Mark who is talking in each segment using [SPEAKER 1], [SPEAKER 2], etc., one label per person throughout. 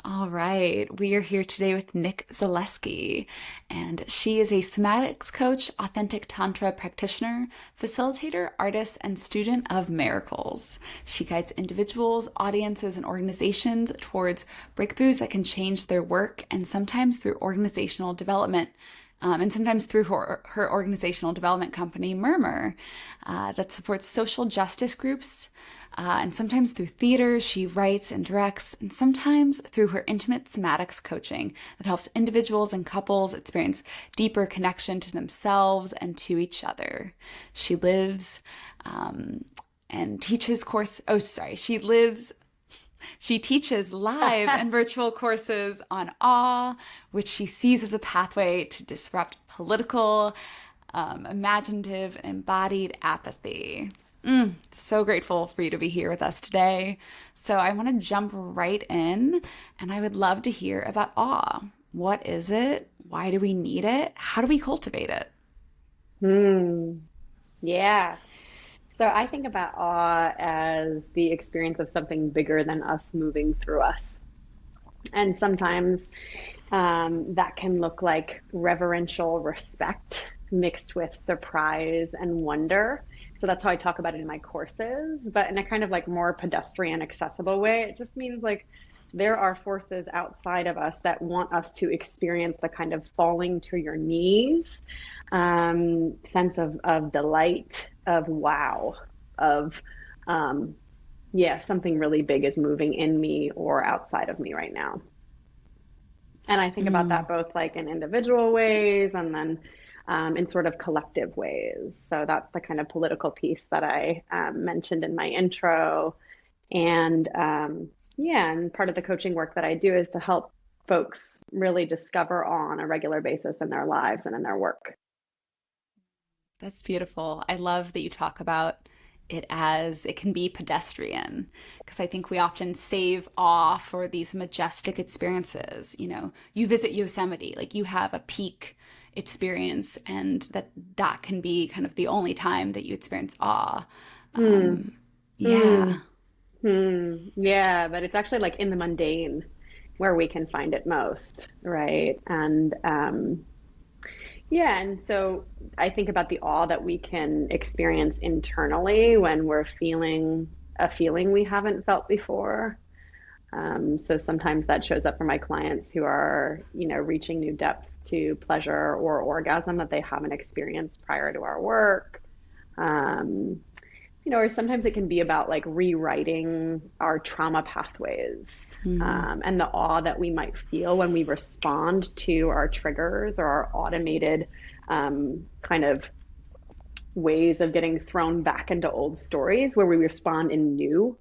[SPEAKER 1] All right, we are here today with Nick Zaleski, and she is a somatics coach, authentic tantra practitioner, facilitator, artist, and student of miracles. She guides individuals, audiences, and organizations towards breakthroughs that can change their work, and sometimes through organizational development. And sometimes through her organizational development company, Murmur, that supports social justice groups. And sometimes through theater, she writes and directs, and sometimes through her intimate somatics coaching that helps individuals and couples experience deeper connection to themselves and to each other. She lives and teaches course. Oh, sorry. She teaches live and virtual courses on awe, which she sees as a pathway to disrupt political, imaginative, and embodied apathy. So grateful for you to be here with us today. So I want to jump right in, and I would love to hear about awe. What is it? Why do we need it? How do we cultivate it?
[SPEAKER 2] Hmm. Yeah. So I think about awe as the experience of something bigger than us moving through us. And sometimes that can look like reverential respect mixed with surprise and wonder. So that's how I talk about it in my courses, but in a kind of like more pedestrian, accessible way. It just means like there are forces outside of us that want us to experience the kind of falling to your knees sense of delight, of wow, of yeah, something really big is moving in me or outside of me right now. And I think about
[SPEAKER 1] Mm,
[SPEAKER 2] that both like in individual ways and then in sort of collective ways. So that's the kind of political piece that I mentioned in my intro. And yeah, and part of the coaching work that I do is to help folks really discover on a regular basis in their lives and in their work.
[SPEAKER 1] that's beautiful. I love that you talk about it as it can be pedestrian, because I think we often save awe for these majestic experiences. You visit Yosemite, like you have a peak experience, and that can be kind of the only time that you experience awe.
[SPEAKER 2] Hmm. Hmm.
[SPEAKER 1] Yeah.
[SPEAKER 2] Yeah, but it's actually like in the mundane where we can find it most, right? And yeah, and so I think about the awe that we can experience internally when we're feeling a feeling we haven't felt before. So sometimes that shows up for my clients who are, reaching new depths to pleasure or orgasm that they haven't experienced prior to our work. Um, or sometimes it can be about like rewriting our trauma pathways,
[SPEAKER 1] Mm.
[SPEAKER 2] and the awe that we might feel when we respond to our triggers or our automated kind of ways of getting thrown back into old stories where we respond in new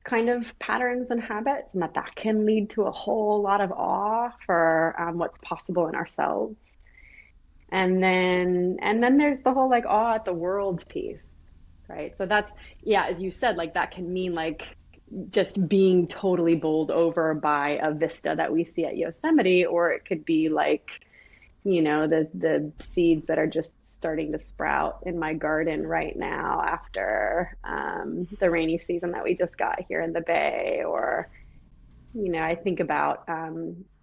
[SPEAKER 2] kind of patterns and habits, and that can lead to a whole lot of awe for what's possible in ourselves. And then there's the whole like awe at the world piece, right? So that's, yeah, as you said, like that can mean like just being totally bowled over by a vista that we see at Yosemite, or it could be like, the seeds that are just starting to sprout in my garden right now after the rainy season that we just got here in the Bay. Or, I think about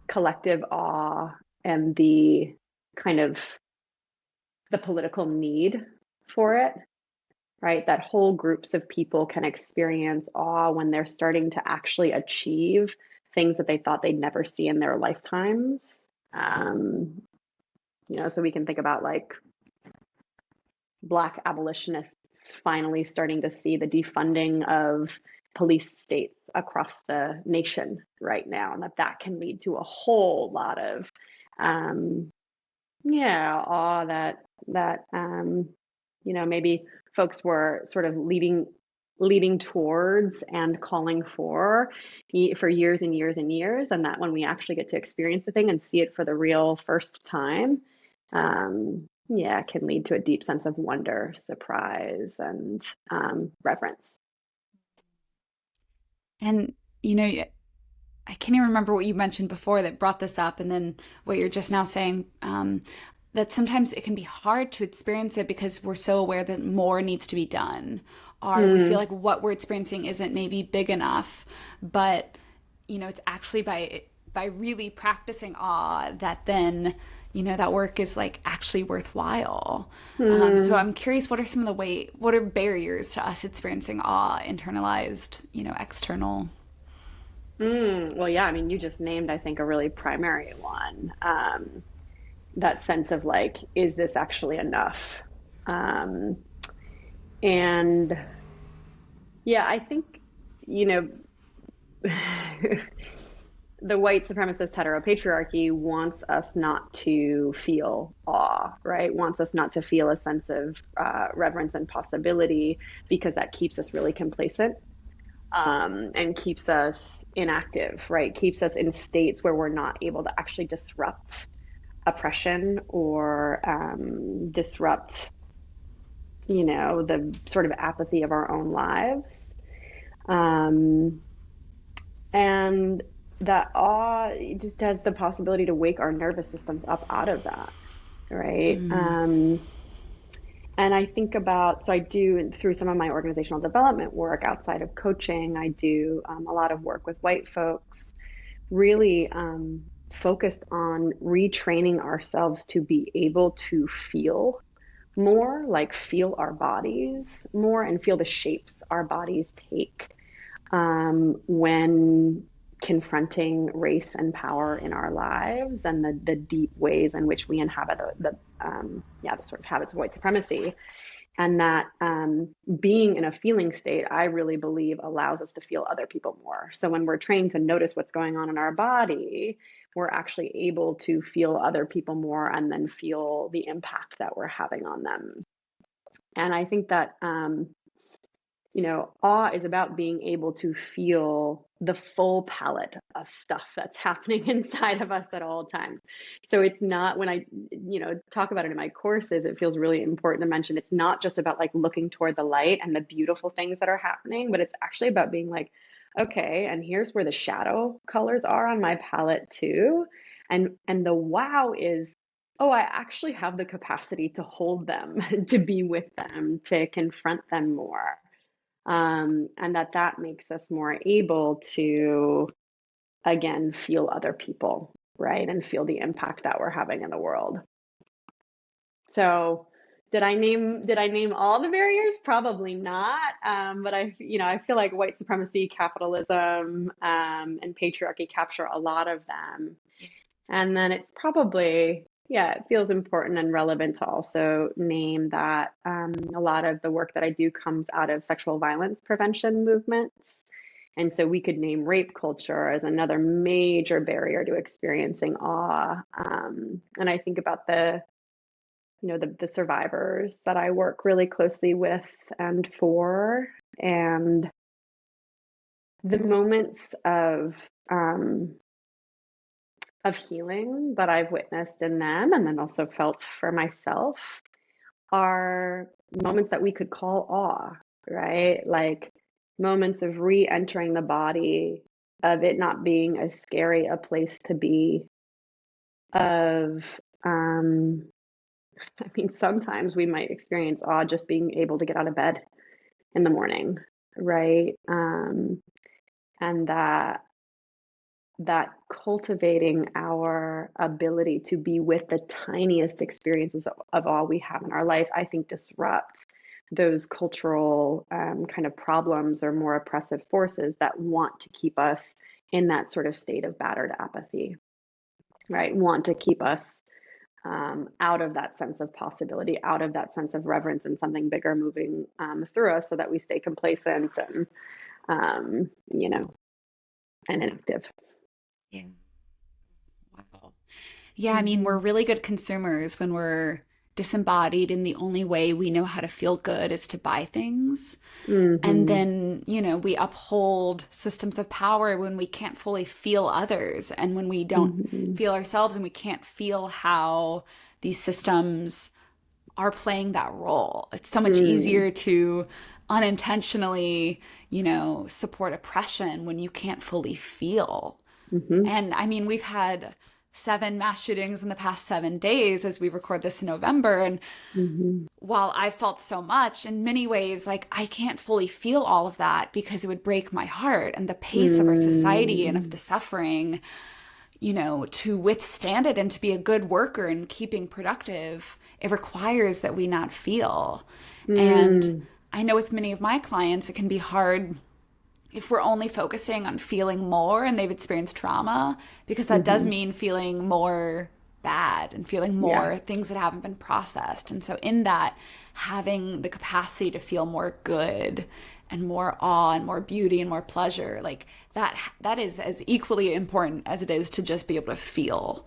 [SPEAKER 2] collective awe and the kind of the political need for it, right? That whole groups of people can experience awe when they're starting to actually achieve things that they thought they'd never see in their lifetimes. Um, so we can think about like Black abolitionists finally starting to see the defunding of police states across the nation right now, and that can lead to a whole lot of um, yeah, awe that maybe folks were sort of leading towards and calling for years and years and years, and that when we actually get to experience the thing and see it for the real first time, yeah, it can lead to a deep sense of wonder, surprise, and reverence.
[SPEAKER 1] And, you know, I can't even remember what you mentioned before that brought this up, and then what you're just now saying. That sometimes it can be hard to experience it because we're so aware that more needs to be done, or we feel
[SPEAKER 2] Mm,
[SPEAKER 1] like what we're experiencing isn't maybe big enough. But, it's actually by by really practicing awe that then, that work is like actually worthwhile. So
[SPEAKER 2] Hmm.
[SPEAKER 1] I'm curious, what are barriers to us experiencing awe, internalized, external?
[SPEAKER 2] Well, yeah, I mean, you just named, I think, a really primary one. That sense of like, is this actually enough? Um, and yeah, I think, you know, the white supremacist heteropatriarchy wants us not to feel awe, right? Wants us not to feel a sense of reverence and possibility because that keeps us really complacent, and keeps us inactive, right? Keeps us in states where we're not able to actually disrupt oppression or disrupt, the sort of apathy of our own lives. Um, and that awe just has the possibility to wake our nervous systems up out of that, right? And I think about, so I do through some of my organizational development work outside of coaching, I do a lot of work with white folks, really focused on retraining ourselves to be able to feel more, like feel our bodies more and feel the shapes our bodies take when confronting race and power in our lives and the deep ways in which we inhabit the sort of habits of white supremacy. And that being in a feeling state, I really believe allows us to feel other people more. So when we're trained to notice what's going on in our body, we're actually able to feel other people more and then feel the impact that we're having on them. And I think that awe is about being able to feel the full palette of stuff that's happening inside of us at all times. So it's not, when I, talk about it in my courses, it feels really important to mention it's not just about like looking toward the light and the beautiful things that are happening, but it's actually about being like, okay, and here's where the shadow colors are on my palette too. And the wow is, oh, I actually have the capacity to hold them, to be with them, to confront them more, and that makes us more able to again feel other people, right, and feel the impact that we're having in the world. So did I name all the barriers? Probably not, but I feel like white supremacy, capitalism, and patriarchy capture a lot of them. And then it's probably, yeah, it feels important and relevant to also name that a lot of the work that I do comes out of sexual violence prevention movements. And so we could name rape culture as another major barrier to experiencing awe. And I think about the survivors that I work really closely with and for, and the moments of healing that I've witnessed in them and then also felt for myself are moments that we could call awe, right? Like moments of re-entering the body, of it not being as scary a place to be, of I mean, sometimes we might experience awe just being able to get out of bed in the morning, right? And that cultivating our ability to be with the tiniest experiences of all we have in our life, I think disrupt those cultural kind of problems or more oppressive forces that want to keep us in that sort of state of battered apathy, right? Want to keep us out of that sense of possibility, out of that sense of reverence and something bigger moving through us so that we stay complacent and, um, you know, and inactive.
[SPEAKER 1] Yeah. Wow. Yeah, I mean, we're
[SPEAKER 2] Mhm.
[SPEAKER 1] really good consumers when we're disembodied, and the only way we know how to feel good is to buy things. And
[SPEAKER 2] Mhm.
[SPEAKER 1] then, we uphold systems of power when we can't fully feel others and when we don't
[SPEAKER 2] Mhm.
[SPEAKER 1] feel ourselves and we can't feel how these systems are playing that role. It's so much
[SPEAKER 2] Mm.
[SPEAKER 1] easier to unintentionally, support oppression when you can't fully feel.
[SPEAKER 2] Mhm.
[SPEAKER 1] And I mean, we've had 7 mass shootings in the past 7 days as we record this in November. And
[SPEAKER 2] Mhm.
[SPEAKER 1] while I felt so much, in many ways, like I can't fully feel all of that because it would break my heart and the pace of our society and of
[SPEAKER 2] Mm.
[SPEAKER 1] the suffering. to withstand it and to be a good worker and keeping productive, it requires that we not feel. And
[SPEAKER 2] Mm,
[SPEAKER 1] I know with many of my clients, it can be hard if we're only focusing on feeling more and they've experienced trauma, because that does
[SPEAKER 2] hmm.
[SPEAKER 1] mean feeling more bad and feeling
[SPEAKER 2] Yeah.
[SPEAKER 1] more things that haven't been processed. And so, in that, having the capacity to feel more good and more awe and more beauty and more pleasure, like that is as equally important as it is to just be able to feel.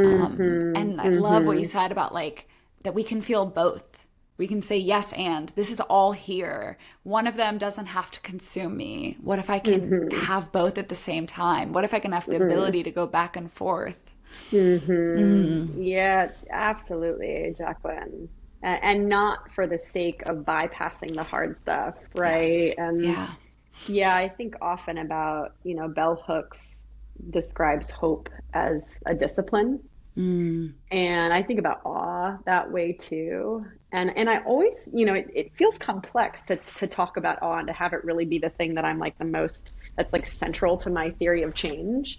[SPEAKER 2] Hmm.
[SPEAKER 1] And I love what you
[SPEAKER 2] Hmm.
[SPEAKER 1] said about like that we can feel both. We can say yes, and this is all here. One of them doesn't have to consume me. What if I can
[SPEAKER 2] Hmm.
[SPEAKER 1] have both at the same time? What if I can have the ability
[SPEAKER 2] Yes.
[SPEAKER 1] to go back and forth?
[SPEAKER 2] Yeah, absolutely, Jaclyn. And not for the sake of bypassing the hard stuff, right?
[SPEAKER 1] Yes.
[SPEAKER 2] And
[SPEAKER 1] Yeah.
[SPEAKER 2] yeah, I think often about, Bell Hooks describes hope as a discipline.
[SPEAKER 1] Mm.
[SPEAKER 2] And I think about awe that way too. And I always, it feels complex to talk about awe and to have it really be the thing that I'm like the most, that's like central to my theory of change.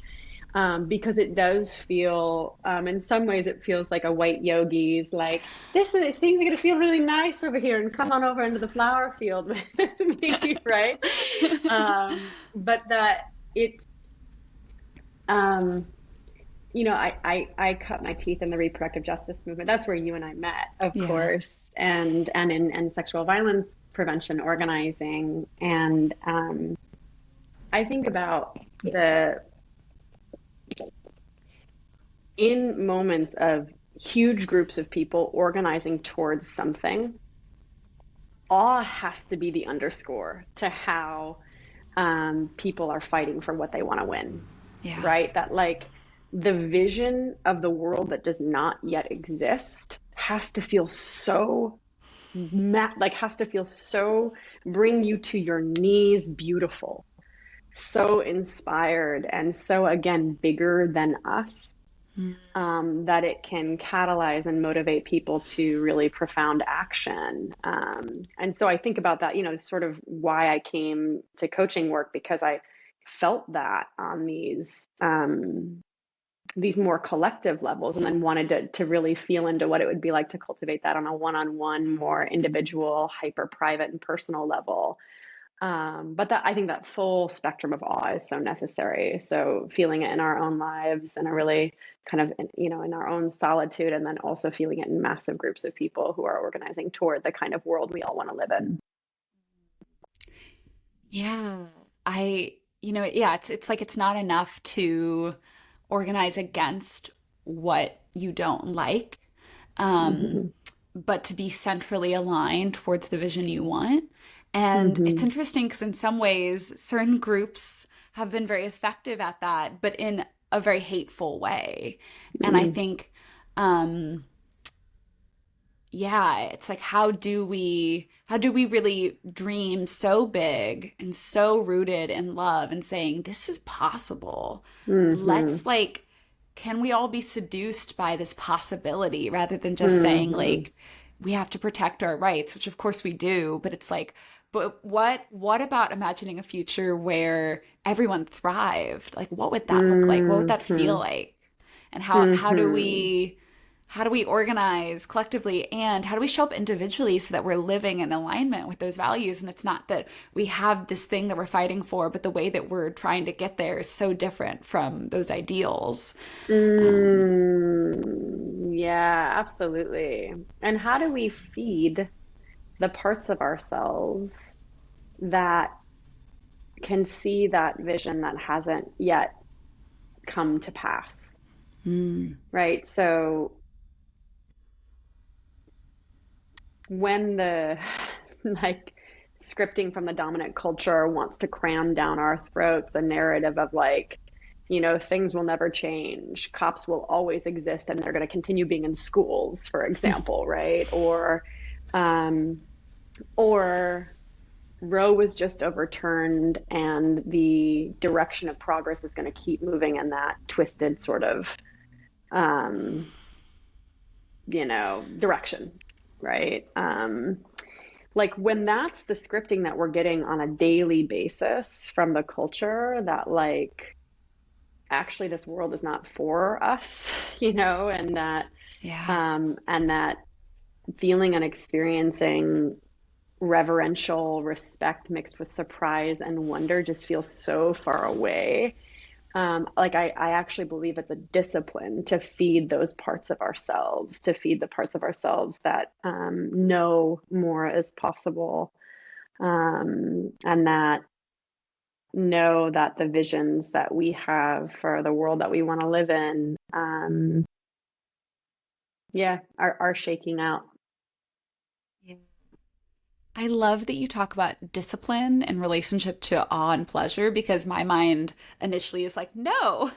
[SPEAKER 2] Because it does feel, in some ways, it feels like a white yogi's like, things are going to feel really nice over here and come on over into the flower field with me, right? But that it, um, I cut my teeth in the reproductive justice movement. That's where you and I met, of
[SPEAKER 1] Yeah.
[SPEAKER 2] course, and in sexual violence prevention organizing. And I think about the in moments of huge groups of people organizing towards something, awe has to be the underscore to how people are fighting for what they want to win,
[SPEAKER 1] Yeah.
[SPEAKER 2] right? That like the vision of the world that does not yet exist has to feel so has to feel so bring you to your knees beautiful, so inspired, and so again bigger than us, that it can catalyze and motivate people to really profound action. And so I think about that, sort of why I came to coaching work, because I felt that on these more collective levels, and then wanted to really feel into what it would be like to cultivate that on a one-on-one, more individual, hyper private and personal level. But I think that full spectrum of awe is so necessary. So feeling it in our own lives and a really kind of, in our own solitude, and then also feeling it in massive groups of people who are organizing toward the kind of world we all want to live in.
[SPEAKER 1] Yeah. Yeah, it's like it's not enough to organize against what you don't like. Um,
[SPEAKER 2] Hmm.
[SPEAKER 1] but to be centrally aligned towards the vision you want. And it's
[SPEAKER 2] Hmm.
[SPEAKER 1] interesting because in some ways, certain groups have been very effective at that, but in a very hateful way. And I
[SPEAKER 2] Hmm.
[SPEAKER 1] think, um, yeah, it's like how do we really dream so big and so rooted in love and saying this is possible?
[SPEAKER 2] Hmm.
[SPEAKER 1] Let's like can we all be seduced by this possibility rather than just saying
[SPEAKER 2] Hmm.
[SPEAKER 1] like we have to protect our rights, which of course we do, but it's like but what about imagining a future where everyone thrived? Like what would that look like? What would that feel
[SPEAKER 2] Hmm.
[SPEAKER 1] like? And how do
[SPEAKER 2] Hmm.
[SPEAKER 1] we organize collectively and how do we show up individually so that we're living in alignment with those values, and it's not that we have this thing that we're fighting for but the way that we're trying to get there is so different from those ideals.
[SPEAKER 2] Yeah, absolutely. And how do we feed the parts of ourselves that can see that vision that hasn't yet come to pass,
[SPEAKER 1] Mm,
[SPEAKER 2] right? So when the like scripting from the dominant culture wants to cram down our throats a narrative of like, things will never change, cops will always exist, and they're going to continue being in schools, for example, right? Um, or Roe was just overturned, and the direction of progress is going to keep moving in that twisted sort of, um, direction, right? Like when that's the scripting that we're getting on a daily basis from the culture, that like actually this world is not for us,
[SPEAKER 1] Yeah.
[SPEAKER 2] and that feeling and experiencing reverential respect mixed with surprise and wonder just feels so far away. Like I actually believe it's a discipline to feed those parts of ourselves, to feed the parts of ourselves that know more is possible, and that know that the visions that we have for the world that we want to live in, yeah, are shaking out.
[SPEAKER 1] Yeah. I love that you talk about discipline in relationship to awe and pleasure because my mind initially is like, no,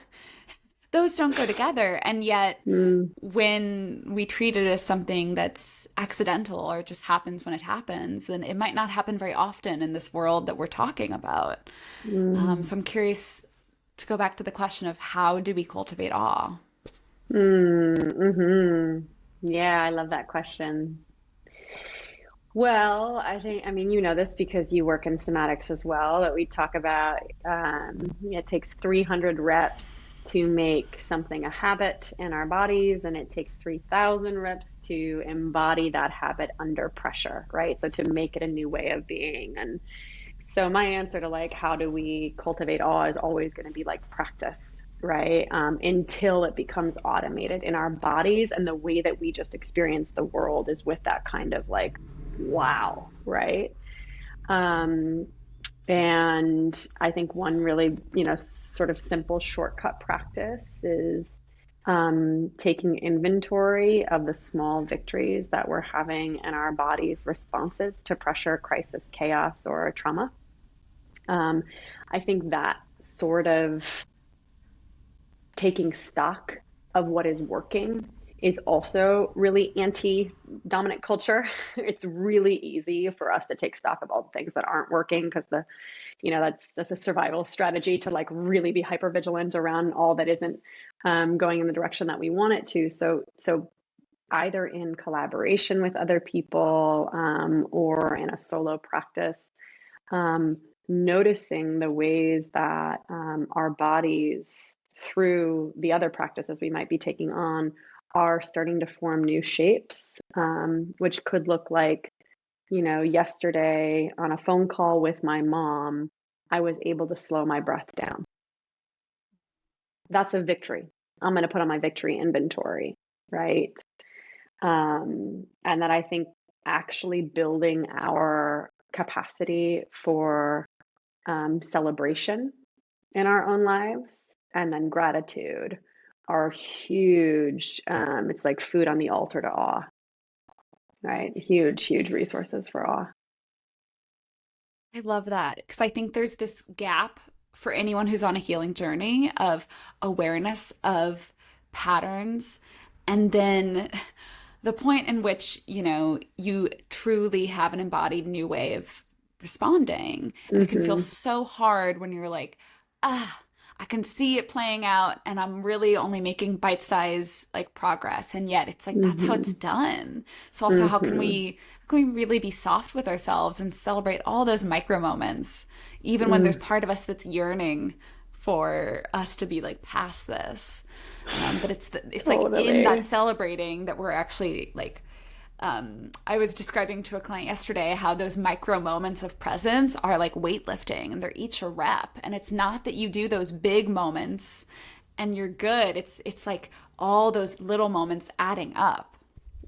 [SPEAKER 1] those don't go together. And yet,
[SPEAKER 2] Mm,
[SPEAKER 1] when we treat it as something that's accidental or just happens when it happens, then it might not happen very often in this world that we're talking about.
[SPEAKER 2] mm,
[SPEAKER 1] So I'm curious to go back to the question of how do we cultivate awe?
[SPEAKER 2] Yeah, I love that question. Well, I mean, you know this because you work in somatics as well, that we talk about it takes 300 reps to make something a habit in our bodies, and it takes 3,000 reps to embody that habit under pressure, right? So to make it a new way of being. And so my answer to like, how do we cultivate awe is always going to be like practice, right? Until it becomes automated in our bodies. And the way that we just experience the world is with that kind of like, wow, right? Um, and I think one really, sort of simple shortcut practice is taking inventory of the small victories that we're having in our body's responses to pressure, crisis, chaos, or trauma. Um, I think that sort of taking stock of what is working is also really anti-dominant culture. It's really easy for us to take stock of all the things that aren't working because that's a survival strategy to like really be hyper vigilant around all that isn't going in the direction that we want it to. So either in collaboration with other people or in a solo practice, um, noticing the ways that our bodies, through the other practices we might be taking on, are starting to form new shapes, which could look like, yesterday on a phone call with my mom, I was able to slow my breath down. That's a victory. I'm going to put on my victory inventory, right? And that I think actually building our capacity for celebration in our own lives and then gratitude are huge. It's like food on the altar to awe, right? Huge, huge resources for awe.
[SPEAKER 1] I love that because I think there's this gap for anyone who's on a healing journey of awareness of patterns and then the point in which, you truly have an embodied new way of responding. And it can feel
[SPEAKER 2] Mm-hmm.
[SPEAKER 1] so hard when you're like, ah, I can see it playing out and I'm really only making bite-size like progress. And yet it's like that's how
[SPEAKER 2] Mm-hmm.
[SPEAKER 1] it's done. So also
[SPEAKER 2] Mm-hmm.
[SPEAKER 1] how can we really be soft with ourselves and celebrate all those micro moments, even when there's
[SPEAKER 2] Mm,
[SPEAKER 1] part of us that's yearning for us to be like past this. But it's like in that
[SPEAKER 2] totally.
[SPEAKER 1] celebrating that we're actually like I was describing to a client yesterday how those micro moments of presence are like weightlifting and they're each a rep. And it's not that you do those big moments and you're good. It's like all those little moments adding up.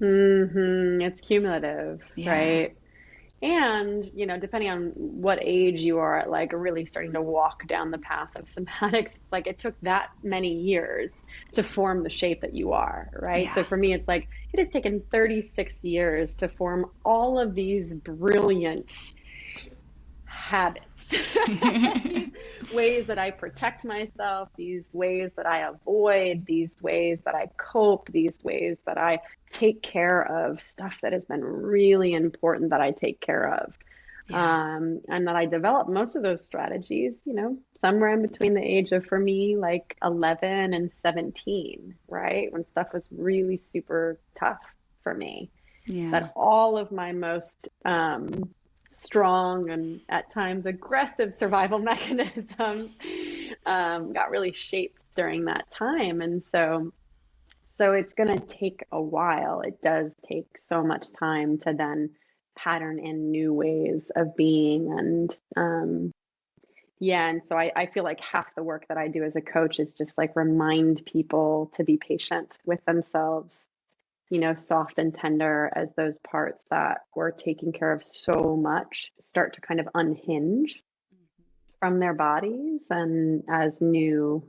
[SPEAKER 2] It's cumulative,
[SPEAKER 1] Yeah.
[SPEAKER 2] right? And, depending on what age you are at, like really starting to walk down the path of somatics, like it took that many years to form the shape that you are, right?
[SPEAKER 1] Yeah.
[SPEAKER 2] So for me, it's like it has taken 36 years to form all of these brilliant habits. These ways that I protect myself, these ways that I avoid, these ways that I cope, these ways that I take care of stuff that has been really important that I take care of.
[SPEAKER 1] Yeah.
[SPEAKER 2] And that I developed most of those strategies, somewhere in between the age of, for me, like 11 and 17, right? When stuff was really super tough for me.
[SPEAKER 1] Yeah.
[SPEAKER 2] That all of my most strong and at times aggressive survival mechanisms got really shaped during that time. And so it's going to take a while. It does take so much time to then pattern in new ways of being. And yeah, and so I feel like half the work that I do as a coach is just like remind people to be patient with themselves, soft and tender as those parts that were taking care of so much start to kind of unhinge from their bodies, and as new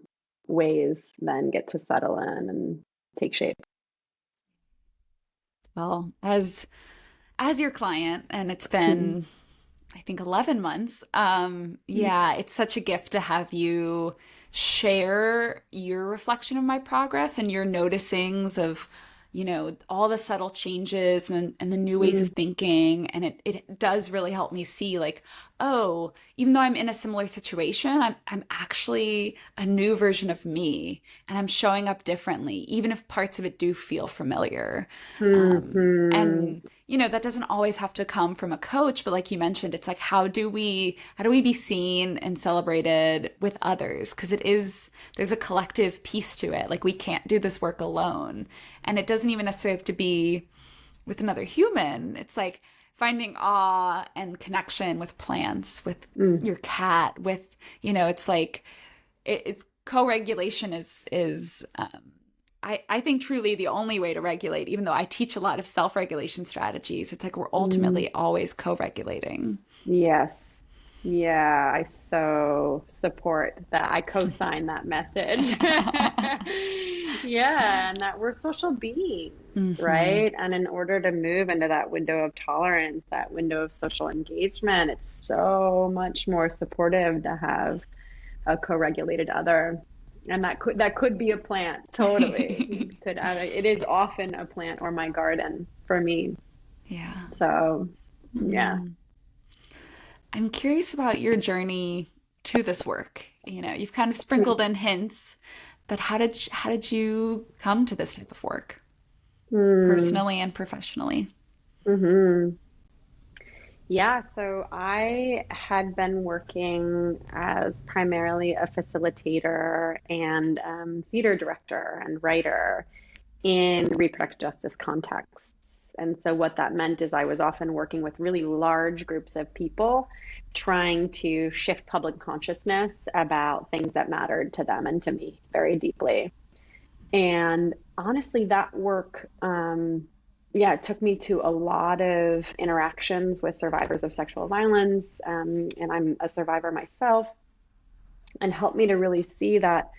[SPEAKER 2] ways then get to settle in and take shape.
[SPEAKER 1] Well, as your client, and it's been, I think, 11 months. Yeah, it's such a gift to have you share your reflection of my progress and your noticings of, all the subtle changes and the new ways of
[SPEAKER 2] Mm,
[SPEAKER 1] thinking. And it does really help me see, like, oh, even though I'm in a similar situation, I'm actually a new version of me and I'm showing up differently, even if parts of it do feel familiar.
[SPEAKER 2] mhm.
[SPEAKER 1] And that doesn't always have to come from a coach, but like you mentioned, it's like how do we be seen and celebrated with others? Because there's a collective piece to it. Like we can't do this work alone. And it doesn't even necessarily have to be with another human. It's like finding awe and connection with plants, with
[SPEAKER 2] Mm.
[SPEAKER 1] your cat, with, it's like it's co-regulation is I think truly the only way to regulate, even though I teach a lot of self-regulation strategies, it's like we're
[SPEAKER 2] Mm.
[SPEAKER 1] ultimately always co-regulating.
[SPEAKER 2] Yes. Yeah, I so support that. I co-sign that message. Yeah, and that we're social beings,
[SPEAKER 1] Hmm.
[SPEAKER 2] right? And in order to move into that window of tolerance, that window of social engagement, it's so much more supportive to have a co-regulated other. And that could be a plant, totally. It is often a plant or my garden for me.
[SPEAKER 1] Yeah.
[SPEAKER 2] So, yeah.
[SPEAKER 1] Hmm. I'm curious about your journey to this work. You've kind of sprinkled in hints, but how did you come to this type of work,
[SPEAKER 2] Hmm.
[SPEAKER 1] personally and professionally?
[SPEAKER 2] Hmm. Yeah, so I had been working as primarily a facilitator and theater director and writer in reproductive justice contexts. And so what that meant is I was often working with really large groups of people trying to shift public consciousness about things that mattered to them and to me very deeply. And honestly, that work, yeah, it took me to a lot of interactions with survivors of sexual violence, and I'm a survivor myself, and helped me to really see that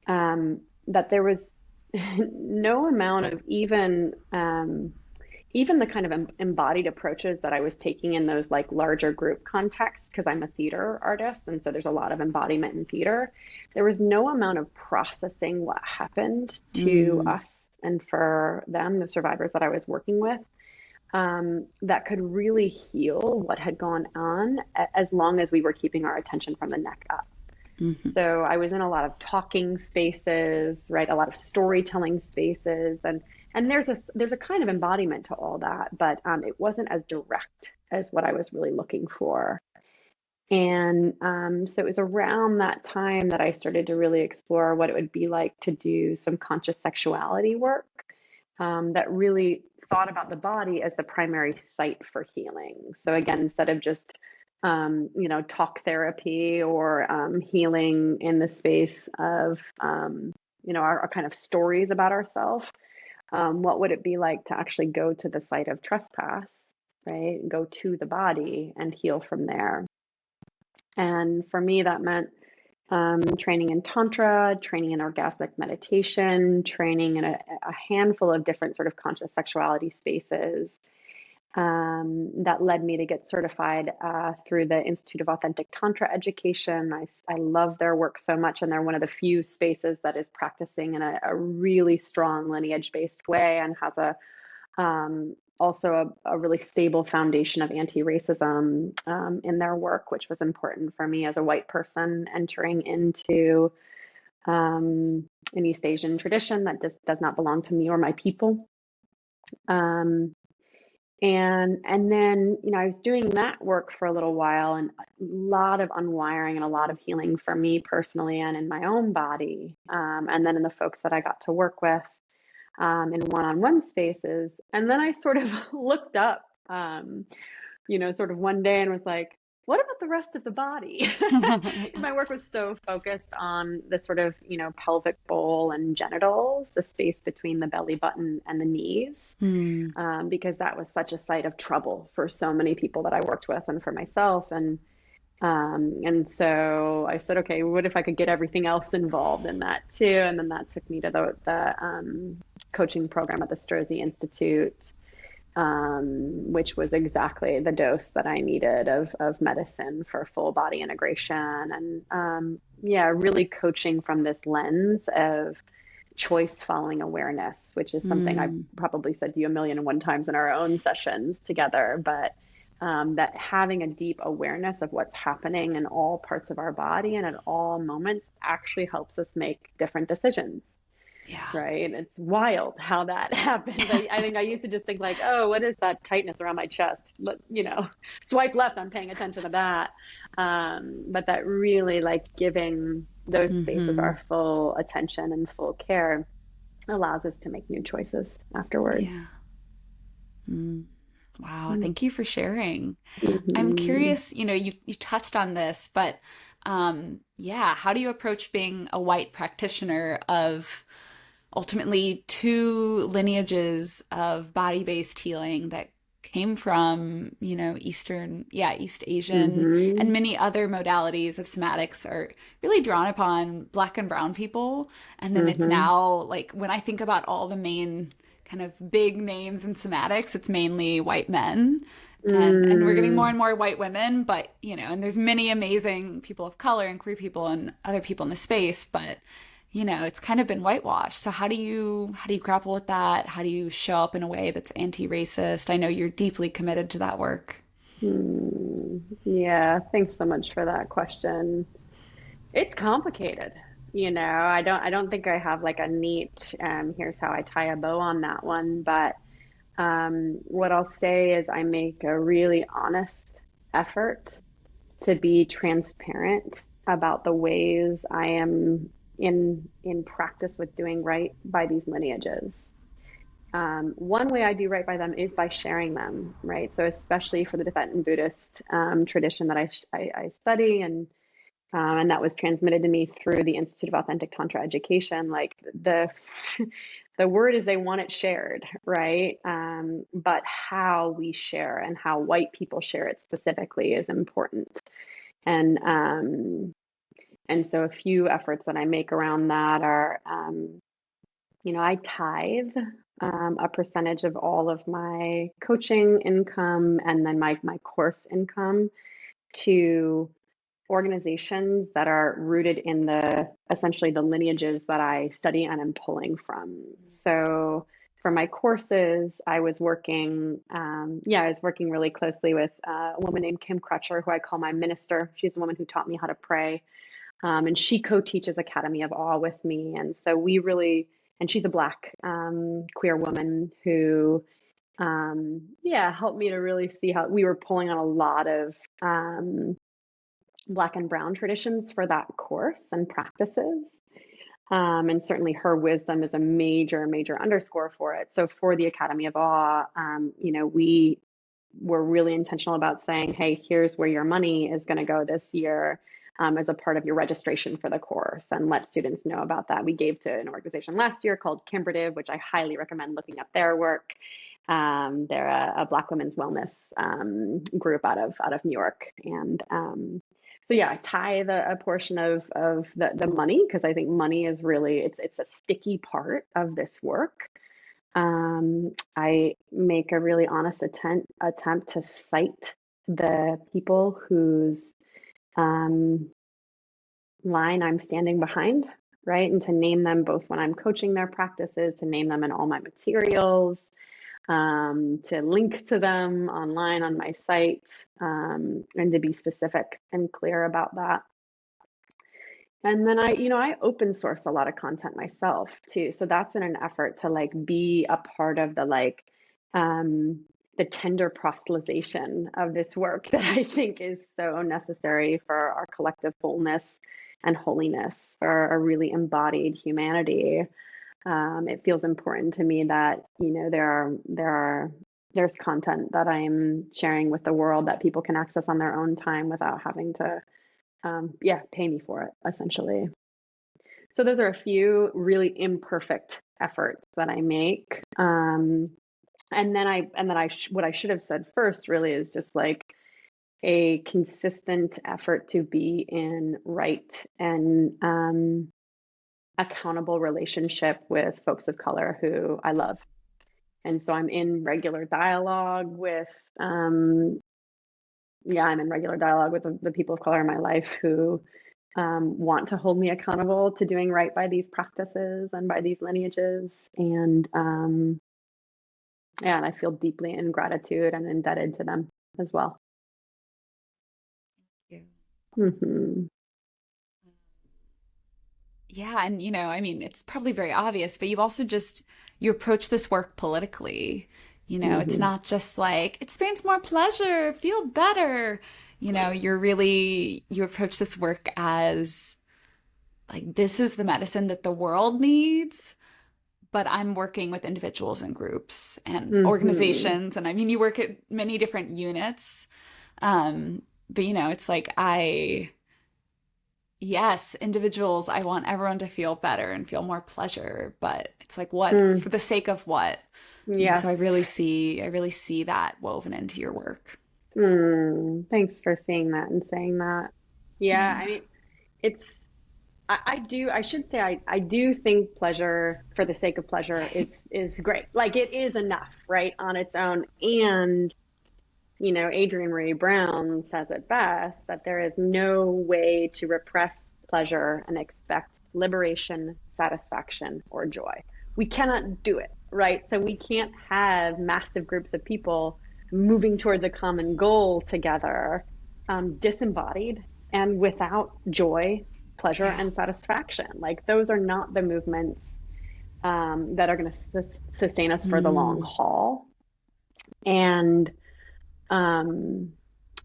[SPEAKER 2] there was no amount of even the kind of embodied approaches that I was taking in those like larger group contexts, because I'm a theater artist, and so there's a lot of embodiment in theater. There was no amount of processing what happened to
[SPEAKER 1] Mm,
[SPEAKER 2] us and for them, the survivors that I was working with, that could really heal what had gone on, as long as we were keeping our attention from the neck up.
[SPEAKER 1] mhm.
[SPEAKER 2] So I was in a lot of talking spaces, right? A lot of storytelling spaces, and there's a kind of embodiment to all that, but it wasn't as direct as what I was really looking for. And so it was around that time that I started to really explore what it would be like to do some conscious sexuality work, that really thought about the body as the primary site for healing. So again, instead of just talk therapy or healing in the space of our kind of stories about ourselves, what would it be like to actually go to the site of trespass, right? Go to the body and heal from there. And for me, that meant training in Tantra, training in orgasmic meditation, training in a handful of different sort of conscious sexuality spaces, that led me to get certified through the Institute of Authentic Tantra Education. I love their work so much, and they're one of the few spaces that is practicing in a really strong lineage based way and has also a really stable foundation of anti-racism in their work, which was important for me as a white person entering into an East Asian tradition that just does not belong to me or my people. Um, And then, I was doing that work for a little while, and a lot of unwiring and a lot of healing for me personally and in my own body. And then in the folks that I got to work with in one-on-one spaces. And then I sort of looked up, sort of one day and was like, what about the rest of the body? My work was so focused on the sort of, pelvic bowl and genitals, the space between the belly button and the knees,
[SPEAKER 1] Hmm.
[SPEAKER 2] because that was such a site of trouble for so many people that I worked with and for myself. And so I said, okay, what if I could get everything else involved in that too? And then that took me to the coaching program at the Strozzi Institute, which was exactly the dose that I needed of medicine for full body integration. And yeah, really coaching from this lens of choice following awareness, which is something I
[SPEAKER 1] Hmm.
[SPEAKER 2] probably said to you a million and one times in our own sessions together. But that having a deep awareness of what's happening in all parts of our body and at all moments actually helps us make different decisions.
[SPEAKER 1] Yeah.
[SPEAKER 2] Right. It's wild how that happens. I think I used to just think like, oh, what is that tightness around my chest? Swipe left, I'm paying attention to that. But that really like giving those spaces
[SPEAKER 1] Hmm.
[SPEAKER 2] our full attention and full care allows us to make new choices afterwards.
[SPEAKER 1] Yeah. Mm. Wow.
[SPEAKER 2] Mm-hmm.
[SPEAKER 1] Thank you for sharing. I'm
[SPEAKER 2] Mm-hmm.
[SPEAKER 1] curious, you touched on this, but yeah, how do you approach being a white practitioner of ultimately two lineages of body-based healing that came from, East Asian and many other modalities of somatics are really drawn upon Black and Brown people. And then it's
[SPEAKER 2] Mm-hmm.
[SPEAKER 1] now like when I think about all the main kind of big names in somatics, it's mainly white men. And we're getting more
[SPEAKER 2] Mm.
[SPEAKER 1] and more white women, but and there's many amazing people of color and queer people and other people in the space, but it's kind of been whitewashed. So how do you grapple with that? How do you show up in a way that's anti-racist? I know you're deeply committed to that work.
[SPEAKER 2] Yeah, thanks so much for that question. It's complicated. I don't think I have like a neat, here's how I tie a bow on that one, but what I'll say is I make a really honest effort to be transparent about the ways I am in practice with doing right by these lineages. One way I do right by them is by sharing them, right? So especially for the Tibetan Buddhist tradition that I study, and that was transmitted to me through the Institute of Authentic Tantra Education. Like the word is they want it shared, right? But how we share and how white people share it specifically is important. And so a few efforts that I make around that are, I tithe a percentage of all of my coaching income and then my course income to organizations that are rooted in the essentially the lineages that I study and am pulling from. So for my courses, I was working really closely with a woman named Kim Crutcher, who I call my minister. She's the woman who taught me how to pray. And she co-teaches Academy of Awe with me. And so and she's a Black queer woman who, yeah, helped me to really see how we were pulling on a lot of Black and Brown traditions for that course and practices. And certainly her wisdom is a major, major underscore for it. So for the Academy of Awe, we were really intentional about saying, hey, here's where your money is going to go this year as a part of your registration for the course, and let students know about that. We gave to an organization last year called Kimbrative, which I highly recommend looking up their work. They're a Black women's wellness group out of New York, and so yeah, I tithe a portion of the money because I think money is really it's a sticky part of this work. I make a really honest attempt to cite the people whose um, line I'm standing behind, right? And to name them both when I'm coaching their practices, to name them in all my materials, to link to them online on my site, and to be specific and clear about that. And then I open source a lot of content myself too. So that's in an effort to like be a part of the like, um, the tender proselytization of this work that I think is so necessary for our collective wholeness and holiness, for a really embodied humanity. It feels important to me that, there's content that I'm sharing with the world that people can access on their own time without having to, pay me for it, essentially. So those are a few really imperfect efforts that I make. What I should have said first really is just like a consistent effort to be in right and accountable relationship with folks of color who I love. And so I'm in regular dialogue with, I'm in regular dialogue with the people of color in my life who want to hold me accountable to doing right by these practices and by these lineages. And I feel deeply in gratitude and indebted to them as well.
[SPEAKER 1] Yeah.
[SPEAKER 2] Hmm.
[SPEAKER 1] Yeah, and it's probably very obvious, but you also you approach this work politically. It's
[SPEAKER 2] Hmm.
[SPEAKER 1] not just like experience more pleasure, feel better. You approach this work as like this is the medicine that the world needs, but I'm working with individuals and groups and
[SPEAKER 2] Hmm.
[SPEAKER 1] organizations, and you work at many different units. But it's like yes, individuals, I want everyone to feel better and feel more pleasure, but it's like what
[SPEAKER 2] Mm.
[SPEAKER 1] for the sake of what? And
[SPEAKER 2] Yes.
[SPEAKER 1] so I really see that woven into your work.
[SPEAKER 2] Thanks for seeing that and saying that. Yeah, I
[SPEAKER 1] Yeah.
[SPEAKER 2] mean, it's, I should say, I do think pleasure for the sake of pleasure is great. Like it is enough, right, on its own. And, Adrienne Marie Brown says it best that there is no way to repress pleasure and expect liberation, satisfaction, or joy. We cannot do it, right? So we can't have massive groups of people moving towards a common goal together, disembodied and without joy, pleasure,
[SPEAKER 1] Yeah.
[SPEAKER 2] and satisfaction. Like those are not the movements that are going to sustain us for the long
[SPEAKER 1] Mm,
[SPEAKER 2] haul. And um,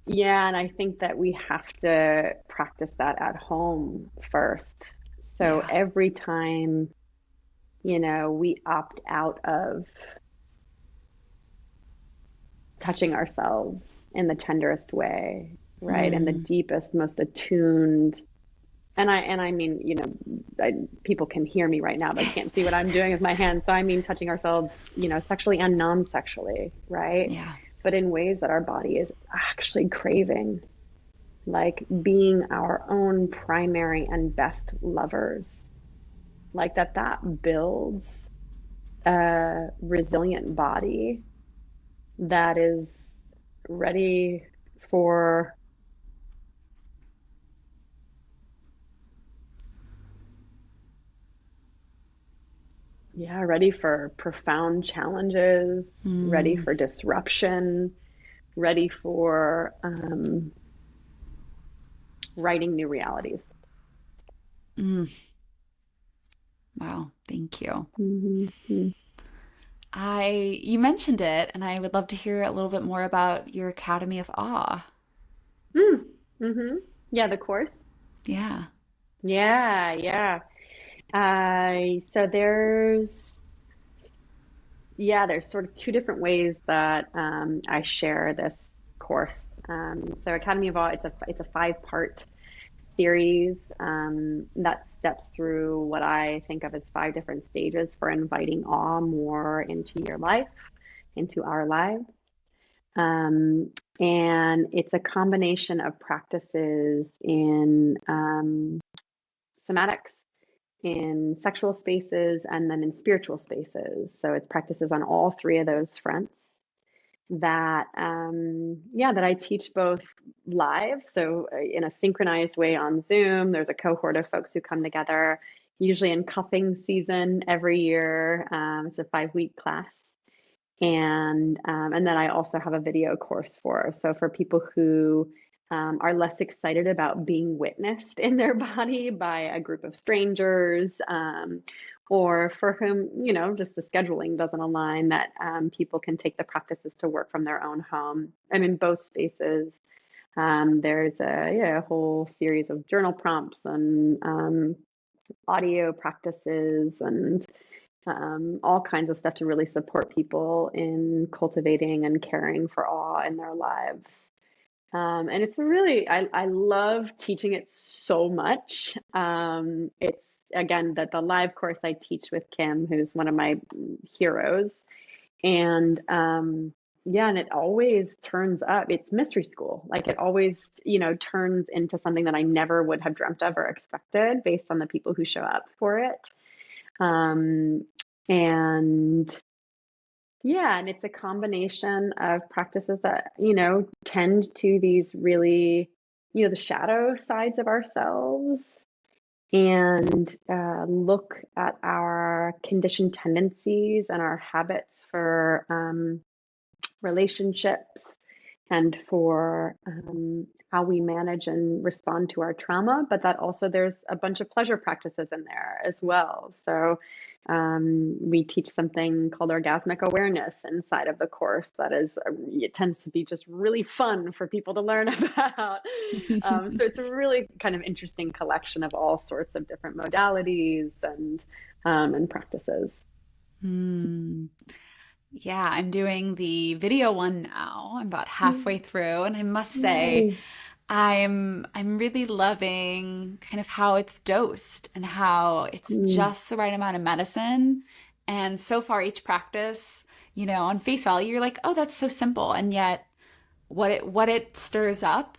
[SPEAKER 2] yeah, and I think that we have to practice that at home first. So
[SPEAKER 1] yeah.
[SPEAKER 2] every time, we opt out of touching ourselves in the tenderest way, right? And the
[SPEAKER 1] Mm,
[SPEAKER 2] deepest, most attuned. And I mean, people can hear me right now, but can't see what I'm doing with my hands. So I mean, touching ourselves, sexually and non-sexually, right?
[SPEAKER 1] yeah.
[SPEAKER 2] But in ways that our body is actually craving, like being our own primary and best lovers, like that builds a resilient body that is ready for, ready for profound challenges, ready
[SPEAKER 1] Mm,
[SPEAKER 2] for disruption, ready for writing new realities.
[SPEAKER 1] mm. Wow, thank you.
[SPEAKER 2] Mm-hmm.
[SPEAKER 1] You mentioned it, and I would love to hear a little bit more about your Academy of Awe.
[SPEAKER 2] Mm-hmm. Yeah, the course.
[SPEAKER 1] Yeah.
[SPEAKER 2] Yeah, yeah. So there's sort of two different ways that I share this course. So Academy of Awe, it's a 5-part series that steps through what I think of as 5 different stages for inviting awe more into your life, into our lives. And it's a combination of practices in somatics, in sexual spaces, and then in spiritual spaces. So it's practices on all 3 of those fronts that I teach both live, so in a synchronized way on Zoom. There's a cohort of folks who come together, usually in cuffing season every year. It's a 5-week class, and then I also have a video course for people who are less excited about being witnessed in their body by a group of strangers, or for whom, just the scheduling doesn't align, that people can take the practices to work from their own home. And in both spaces, there's a whole series of journal prompts and audio practices and all kinds of stuff to really support people in cultivating and caring for awe in their lives. And it's really, I love teaching it so much. It's again that the live course I teach with Kim, who's one of my heroes, and yeah, and it always turns up. It's mystery school. Like it always, turns into something that I never would have dreamt of or expected based on the people who show up for it. And yeah, and it's a combination of practices that, tend to these really, the shadow sides of ourselves, and look at our conditioned tendencies and our habits for relationships and for how we manage and respond to our trauma. But that also, there's a bunch of pleasure practices in there as well. So we teach something called orgasmic awareness inside of the course that is, it tends to be just really fun for people to learn about. So it's a really kind of interesting collection of all sorts of different modalities and practices.
[SPEAKER 1] Hmm. Yeah, I'm doing the video one now. I'm about halfway through, and I must say,
[SPEAKER 2] Yay.
[SPEAKER 1] I'm really loving kind of how it's dosed and how it's
[SPEAKER 2] Mm,
[SPEAKER 1] just the right amount of medicine. And so far, each practice, on face value, you're like, oh, that's so simple. And yet, what it stirs up,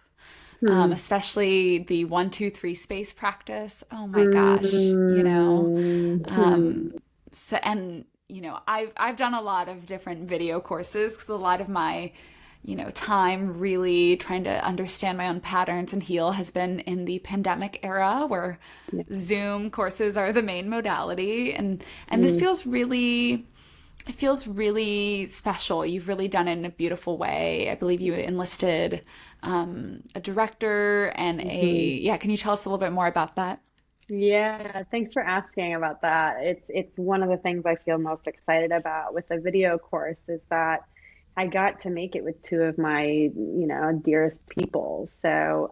[SPEAKER 2] mm,
[SPEAKER 1] especially the 1, 2, 3 space practice. Oh my gosh,
[SPEAKER 2] mm,
[SPEAKER 1] um, so and I've done a lot of different video courses because a lot of my time really trying to understand my own patterns and heal has been in the pandemic era where
[SPEAKER 2] yeah.
[SPEAKER 1] Zoom courses are the main modality, and this
[SPEAKER 2] Mm,
[SPEAKER 1] feels really, it feels really special. You've really done it in a beautiful way. I believe you enlisted a director and
[SPEAKER 2] mhm.
[SPEAKER 1] yeah, can you tell us a little bit more about that?
[SPEAKER 2] Yeah, thanks for asking about that. It's one of the things I feel most excited about with the video course is that I got to make it with two of my, dearest people. So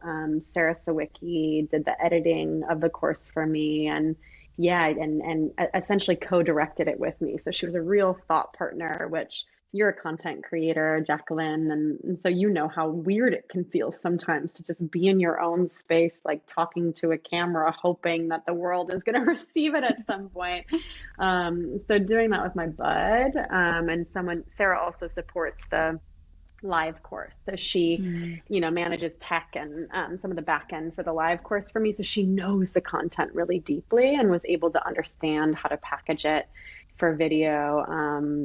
[SPEAKER 2] Sarah Sawicki did the editing of the course for me, and yeah, and essentially co-directed it with me. So she was a real thought partner, which you're a content creator, Jaclyn, and so you know how weird it can feel sometimes to just be in your own space, like talking to a camera, hoping that the world is going to receive it at some point. So doing that with my bud, and Sarah also supports the live course. So she,
[SPEAKER 1] Mm.
[SPEAKER 2] manages tech and some of the back end for the live course for me. So she knows the content really deeply and was able to understand how to package it for video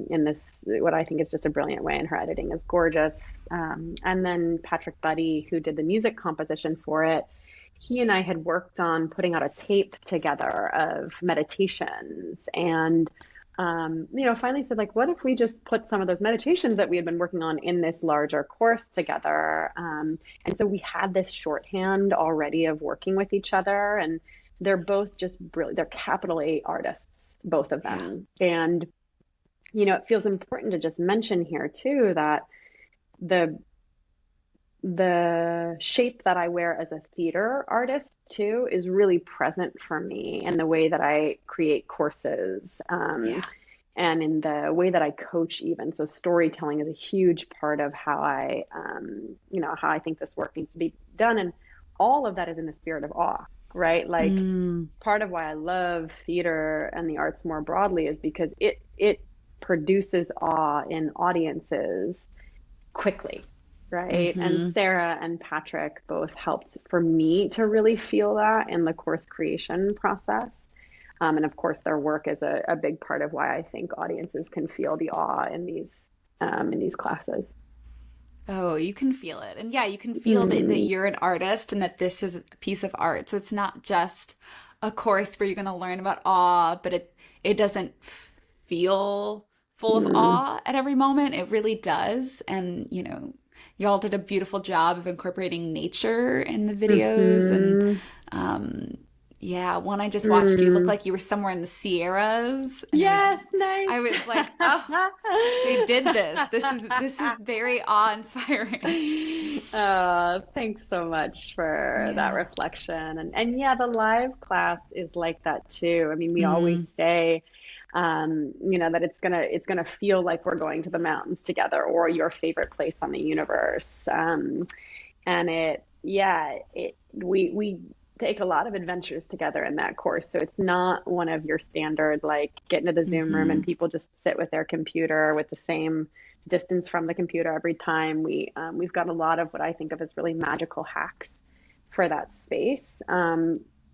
[SPEAKER 2] in this, what I think is just a brilliant way. And her editing is gorgeous. And then Patrick Buddy, who did the music composition for it, he and I had worked on putting out a tape together of meditations, and finally said, like, what if we just put some of those meditations that we had been working on in this larger course together? And so we had this shorthand already of working with each other, and they're both just brilliant. They're capital A artists, both of
[SPEAKER 1] Yeah.
[SPEAKER 2] them. And, it feels important to just mention here too that the the shape that I wear as a theater artist too is really present for me in the way that I create courses,
[SPEAKER 1] Yeah.
[SPEAKER 2] and in the way that I coach even. So storytelling is a huge part of how how I think this work needs to be done. And all of that is in the spirit of awe, right? Like
[SPEAKER 1] Mm.
[SPEAKER 2] part of why I love theater and the arts more broadly is because it produces awe in audiences quickly, right? And
[SPEAKER 1] Mm-hmm.
[SPEAKER 2] Sarah and Patrick both helped for me to really feel that in the course creation process. And of course, their work is a big part of why I think audiences can feel the awe in these classes.
[SPEAKER 1] Oh, you can feel it. And yeah, you can feel that
[SPEAKER 2] Mm,
[SPEAKER 1] you're an artist and that this is a piece of art. So it's not just a course where you're going to learn about awe, but it doesn't feel full of
[SPEAKER 2] mm,
[SPEAKER 1] awe at every moment. It really does. And, y'all did a beautiful job of incorporating nature in the videos and
[SPEAKER 2] mm-hmm.
[SPEAKER 1] um Yeah, one I just watched, you looked
[SPEAKER 2] Mm.
[SPEAKER 1] like you were somewhere in the Sierras, and
[SPEAKER 2] Yes, nice.
[SPEAKER 1] I was like, oh, they did this. This is very awe-inspiring.
[SPEAKER 2] Thanks so much for that
[SPEAKER 1] Yeah.
[SPEAKER 2] reflection. And yeah, the live class is like that too. I mean, we always
[SPEAKER 1] Mm,
[SPEAKER 2] say, that it's gonna feel like we're going to the mountains together or your favorite place on the universe. And we take a lot of adventures together in that course. So it's not one of your standard, like get into the Zoom room and
[SPEAKER 1] hmm.
[SPEAKER 2] people just sit with their computer with the same distance from the computer every time. We've got a lot of what I think of as really magical hacks for that space.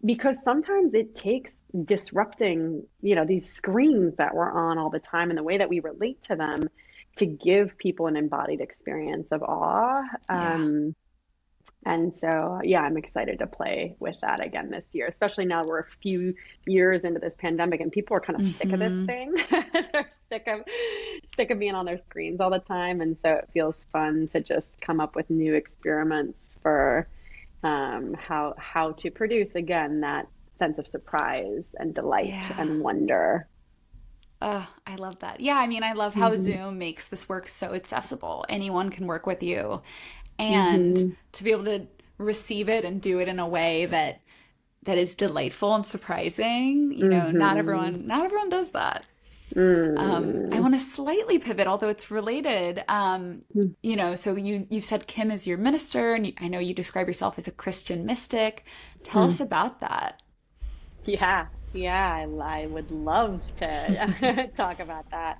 [SPEAKER 2] Because sometimes it takes disrupting, these screens that we're on all the time and the way that we relate to them to give people an embodied experience of awe.
[SPEAKER 1] Yeah.
[SPEAKER 2] And so, yeah, I'm excited to play with that again this year, especially now we're a few years into this pandemic and people are kind of sick of this
[SPEAKER 1] Hmm.
[SPEAKER 2] thing. They're sick of being on their screens all the time. And so it feels fun to just come up with new experiments for how to produce again that sense of surprise and delight
[SPEAKER 1] Yeah.
[SPEAKER 2] and wonder.
[SPEAKER 1] I love that. Yeah, I mean, I love how
[SPEAKER 2] Hmm.
[SPEAKER 1] Zoom makes this work so accessible. Anyone can work with you. And
[SPEAKER 2] Hmm.
[SPEAKER 1] to be able to receive it and do it in a way that is delightful and surprising,
[SPEAKER 2] Hmm.
[SPEAKER 1] not everyone does that. I
[SPEAKER 2] Mm.
[SPEAKER 1] want to slightly pivot, although it's related. So you've said Kim is your minister, and I know you describe yourself as a Christian mystic. Tell us about that.
[SPEAKER 2] Yeah, yeah, I would love to talk about that.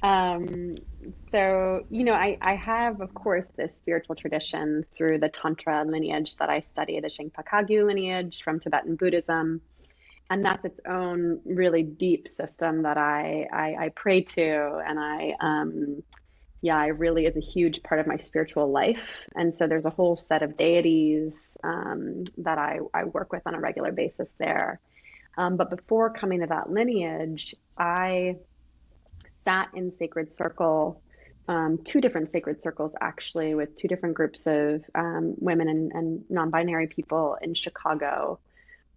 [SPEAKER 2] Um, I have, of course, this spiritual tradition through the Tantra lineage that I study, the Shinpa Kagyu lineage from Tibetan Buddhism. And that's its own really deep system that I pray to. And it really is a huge part of my spiritual life. And so there's a whole set of deities that I work with on a regular basis there. But before coming to that lineage, I sat in sacred circle, two different sacred circles actually, with two different groups of women and non-binary people in Chicago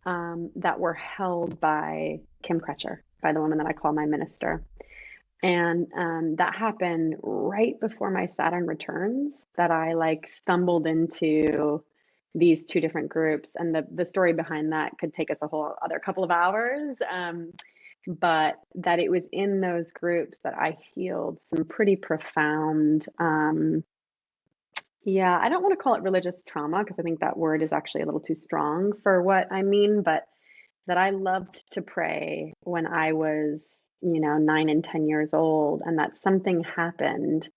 [SPEAKER 2] that were held by Kim Kretcher, by the woman that I call my minister. And that happened right before my Saturn returns, that I like stumbled into these two different groups. And the story behind that could take us a whole other couple of hours. But that it was in those groups that I healed some pretty profound, I don't want to call it religious trauma because I think that word is actually a little too strong for what I mean, but that I loved to pray when I was, 9 and 10 years old, and that something happened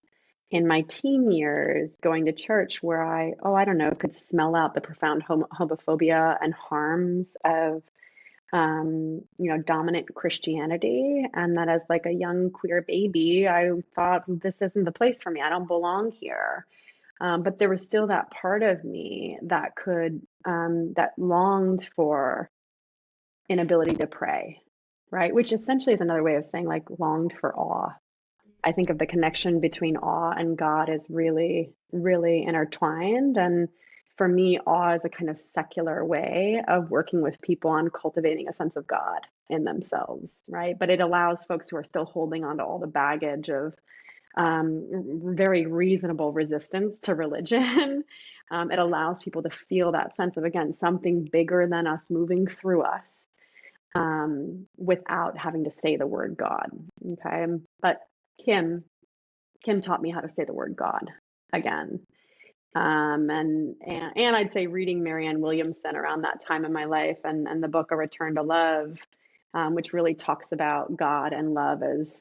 [SPEAKER 2] in my teen years going to church where I don't know, could smell out the profound homophobia and harms of, dominant Christianity. And that as like a young queer baby, I thought, this isn't the place for me. I don't belong here. But there was still that part of me that longed for inability to pray, right? Which essentially is another way of saying like longed for awe. I think of the connection between awe and God as really, really intertwined. And for me, awe is a kind of secular way of working with people on cultivating a sense of God in themselves, right? But it allows folks who are still holding on to all the baggage of very reasonable resistance to religion. It allows people to feel that sense of, again, something bigger than us moving through us without having to say the word God. Okay. But Kim, Kim taught me how to say the word God again. And I'd say reading Marianne Williamson around that time in my life and the book A Return to Love, which really talks about God and love as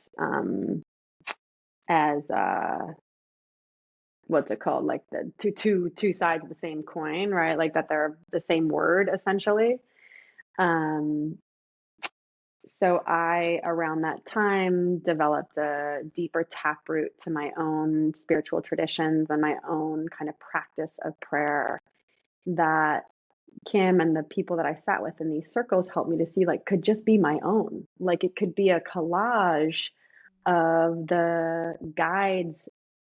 [SPEAKER 2] what's it called? Like the two sides of the same coin, right? Like that they're the same word essentially. Um, So I, around that time, developed a deeper taproot to my own spiritual traditions and my own kind of practice of prayer that Kim and the people that I sat with in these circles helped me to see like could just be my own. Like it could be a collage of the guides,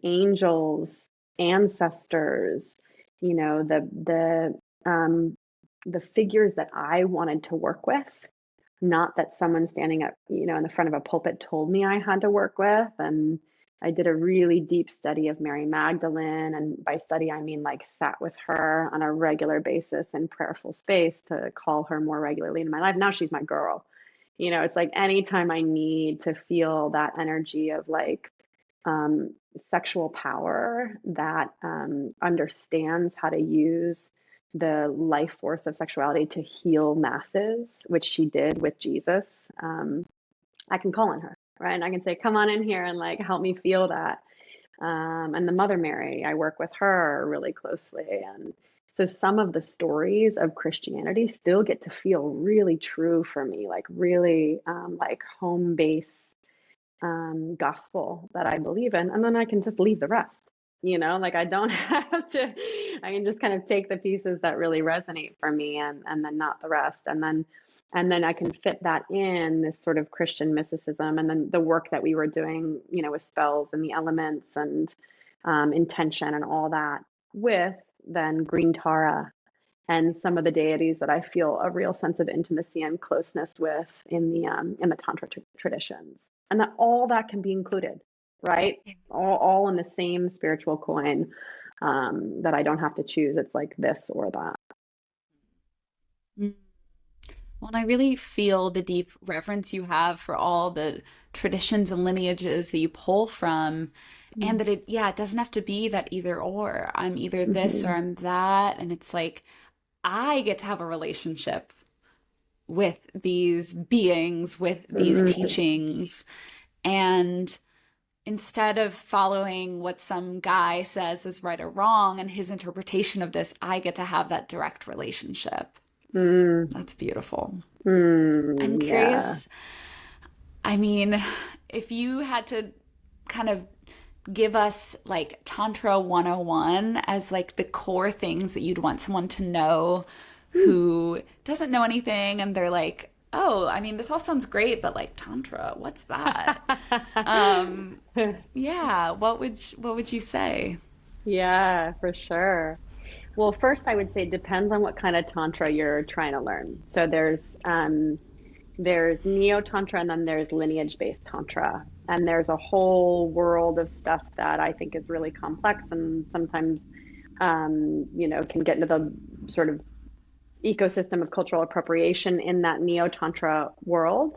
[SPEAKER 2] angels, ancestors, the the figures that I wanted to work with, not that someone standing up, in the front of a pulpit told me I had to work with. And I did a really deep study of Mary Magdalene. And by study, I mean like sat with her on a regular basis in prayerful space to call her more regularly in my life. Now she's my girl. It's like anytime I need to feel that energy of like sexual power that understands how to use the life force of sexuality to heal masses, which she did with Jesus, I can call on her, right? And I can say, come on in here and like help me feel that. And the Mother Mary, I work with her really closely. And so some of the stories of Christianity still get to feel really true for me, like really like home base gospel that I believe in. And then I can just leave the rest, like I don't have to, I can just kind of take the pieces that really resonate for me and then not the rest. And then I can fit that in this sort of Christian mysticism. And then the work that we were doing, with spells and the elements and intention and all that with then green Tara and some of the deities that I feel a real sense of intimacy and closeness with in the Tantra traditions, and that all that can be included, right? All in the same spiritual coin. That I don't have to choose. It's like this or that.
[SPEAKER 1] Mm. Well, and I really feel the deep reverence you have for all the traditions and lineages that you pull from, and that it doesn't have to be that either or. I'm either this or
[SPEAKER 2] Mm-hmm.
[SPEAKER 1] I'm that. And it's like, I get to have a relationship with these beings, with these
[SPEAKER 2] Mm-hmm.
[SPEAKER 1] teachings. And instead of following what some guy says is right or wrong and his interpretation of this, I get to have that direct relationship. That's beautiful. I'm
[SPEAKER 2] Yeah.
[SPEAKER 1] curious. I mean, if you had to kind of give us like Tantra 101 as like the core things that you'd want someone to know who doesn't know anything and they're like, oh, I mean, this all sounds great, but like Tantra, what's that? Um, yeah, what would you say?
[SPEAKER 2] Yeah, for sure. Well, first I would say it depends on what kind of tantra you're trying to learn. So there's neo tantra and then there's lineage based tantra. And there's a whole world of stuff that I think is really complex and sometimes can get into the sort of ecosystem of cultural appropriation in that neo tantra world.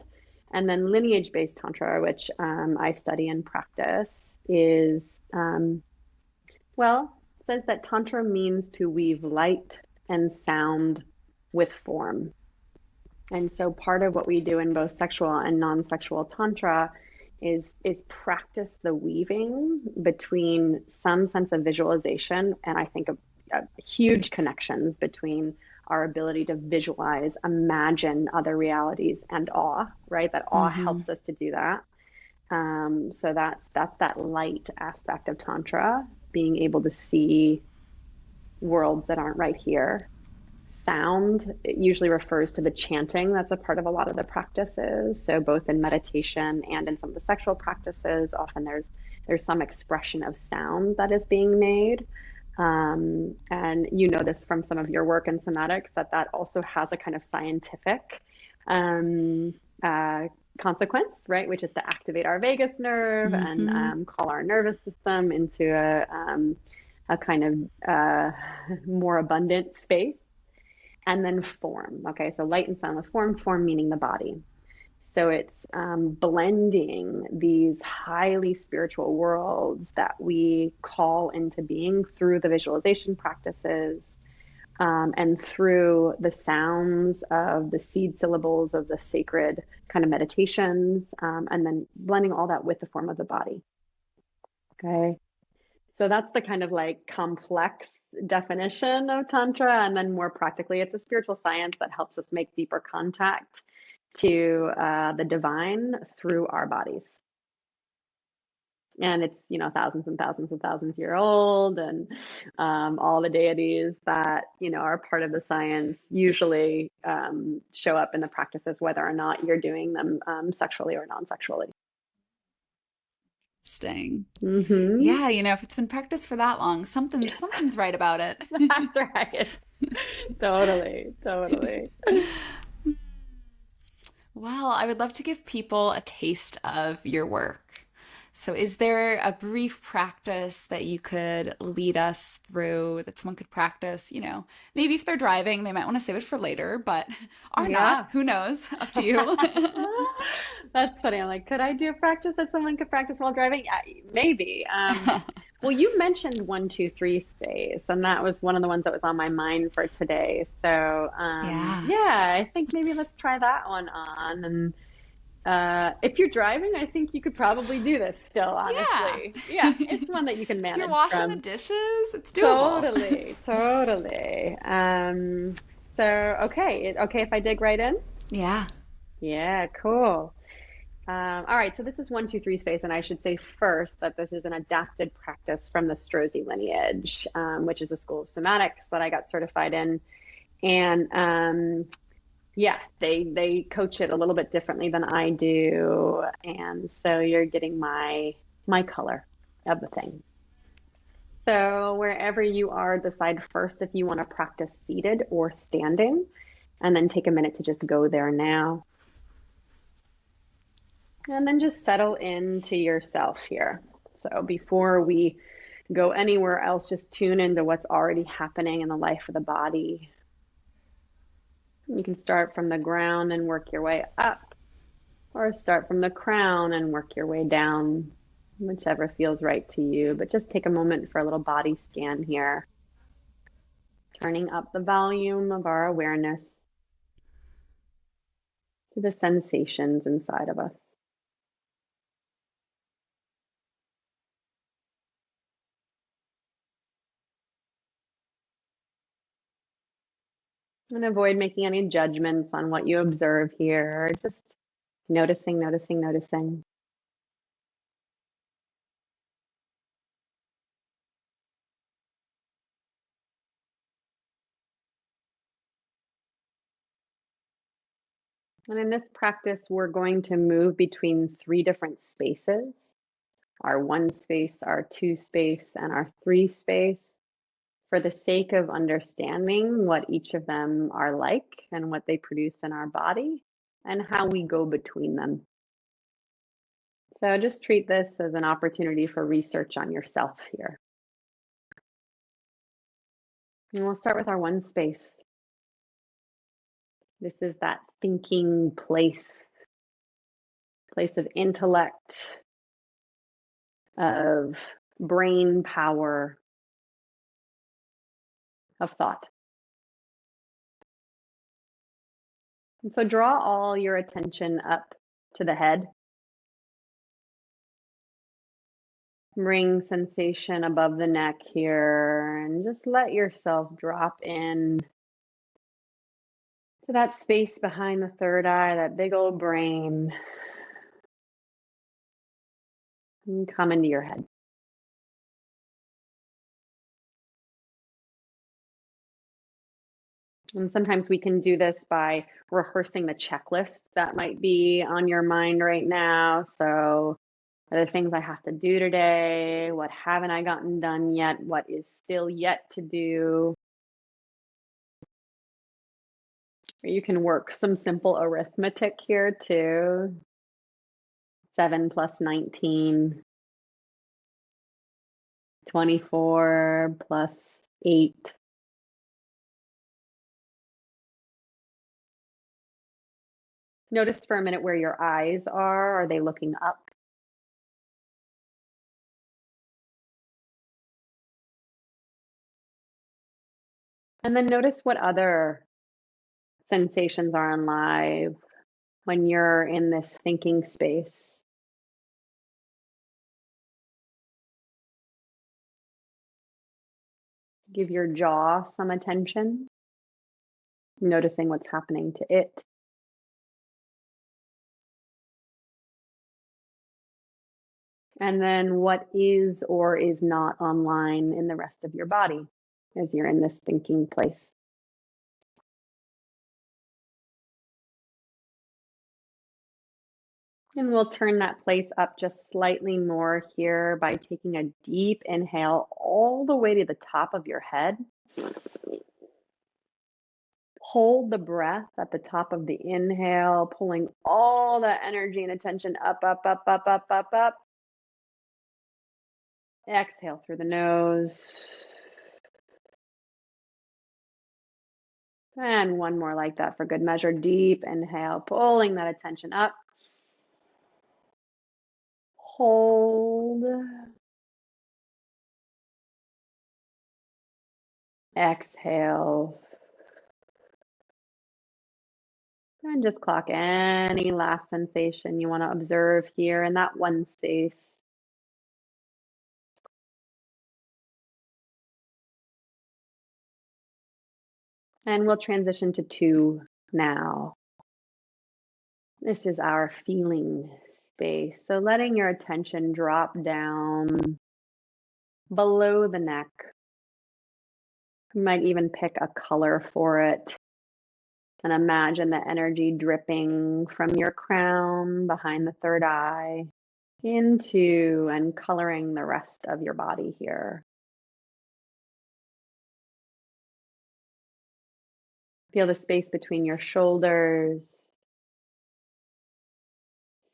[SPEAKER 2] And then lineage based tantra, which I study and practice, is says that tantra means to weave light and sound with form. And so part of what we do in both sexual and non-sexual tantra is practice the weaving between some sense of visualization and I think of huge connections between our ability to visualize, imagine other realities and awe, right? That awe
[SPEAKER 1] Mm-hmm.
[SPEAKER 2] helps us to do that. So that's that light aspect of tantra, being able to see worlds that aren't right here. Sound, it usually refers to the chanting that's a part of a lot of the practices. So both in meditation and in some of the sexual practices, often there's some expression of sound that is being made. And you know this from some of your work in somatics that also has a kind of scientific um, uh, consequence, right? Which is to activate our vagus nerve and
[SPEAKER 1] Mm-hmm.
[SPEAKER 2] call our nervous system into a kind of more abundant space. And then form. Okay, so light and sound with form, form meaning the body. So it's blending these highly spiritual worlds that we call into being through the visualization practices and through the sounds of the seed syllables of the sacred kind of meditations, and then blending all that with the form of the body. Okay. So that's the kind of like complex definition of Tantra. And then more practically, it's a spiritual science that helps us make deeper contact to the divine through our bodies. And it's, thousands and thousands and thousands year old, and all the deities that, are part of the science usually show up in the practices, whether or not you're doing them sexually or non sexually.
[SPEAKER 1] Interesting.
[SPEAKER 2] Mm-hmm.
[SPEAKER 1] Yeah, if it's been practiced for that long, something's right about it.
[SPEAKER 2] That's right. Totally, totally.
[SPEAKER 1] Well, I would love to give people a taste of your work. So, is there a brief practice that you could lead us through that someone could practice? Maybe if they're driving, they might want to save it for later, but are not.
[SPEAKER 2] Yeah.
[SPEAKER 1] Who knows? Up to you.
[SPEAKER 2] That's funny. I'm like, could I do a practice that someone could practice while driving? Yeah, maybe. Well, you mentioned 1, 2, 3 stays, and that was one of the ones that was on my mind for today. So,
[SPEAKER 1] Yeah.
[SPEAKER 2] yeah, I think maybe let's try that one on. And if you're driving, I think you could probably do this still,
[SPEAKER 1] Yeah.
[SPEAKER 2] honestly. Yeah, it's one that you can
[SPEAKER 1] If you're
[SPEAKER 2] manage
[SPEAKER 1] washing the
[SPEAKER 2] from.
[SPEAKER 1] dishes, it's doable.
[SPEAKER 2] Totally, totally. So okay, okay if I dig right in?
[SPEAKER 1] Yeah.
[SPEAKER 2] Yeah, cool. All right, so this is 1, 2, 3 space, and I should say first that this is an adapted practice from the Strozzi lineage, which is a school of somatics that I got certified in. And yeah, they coach it a little bit differently than I do, and so you're getting my color of the thing. So wherever you are, decide first if you want to practice seated or standing, and then take a minute to just go there now. And then just settle into yourself here. So before we go anywhere else, just tune into what's already happening in the life of the body. You can start from the ground and work your way up, or start from the crown and work your way down, whichever feels right to you. But just take a moment for a little body scan here, turning up the volume of our awareness to the sensations inside of us. And avoid making any judgments on what you observe here. Just noticing, noticing, noticing. And in this practice, we're going to move between 3 different spaces: our 1 space, our 2 space, and our 3 space, for the sake of understanding what each of them are like and what they produce in our body and how we go between them. So just treat this as an opportunity for research on yourself here. And we'll start with our 1 space. This is that thinking place of intellect, of brain power, of thought. And so draw all your attention up to the head. Bring sensation above the neck here, and just let yourself drop in to that space behind the third eye, that big old brain, and come into your head. And sometimes we can do this by rehearsing the checklist that might be on your mind right now. So, what are the things I have to do today? What haven't I gotten done yet? What is still yet to do? Or you can work some simple arithmetic here too. 7 plus 19, 24 plus 8. Notice for a minute where your eyes are. Are they looking up? And then notice what other sensations are alive when you're in this thinking space. Give your jaw some attention, noticing what's happening to it. And then what is or is not online in the rest of your body as you're in this thinking place. And we'll turn that place up just slightly more here by taking a deep inhale all the way to the top of your head. Hold the breath at the top of the inhale, pulling all that energy and attention up, up, up, up, up, up, up. Exhale through the nose. And one more like that for good measure. Deep inhale, pulling that attention up. Hold. Exhale. And just clock any last sensation you want to observe here in that one space. And we'll transition to 2 now. This is our feeling space. So letting your attention drop down below the neck. You might even pick a color for it and imagine the energy dripping from your crown behind the third eye into and coloring the rest of your body here. Feel the space between your shoulders,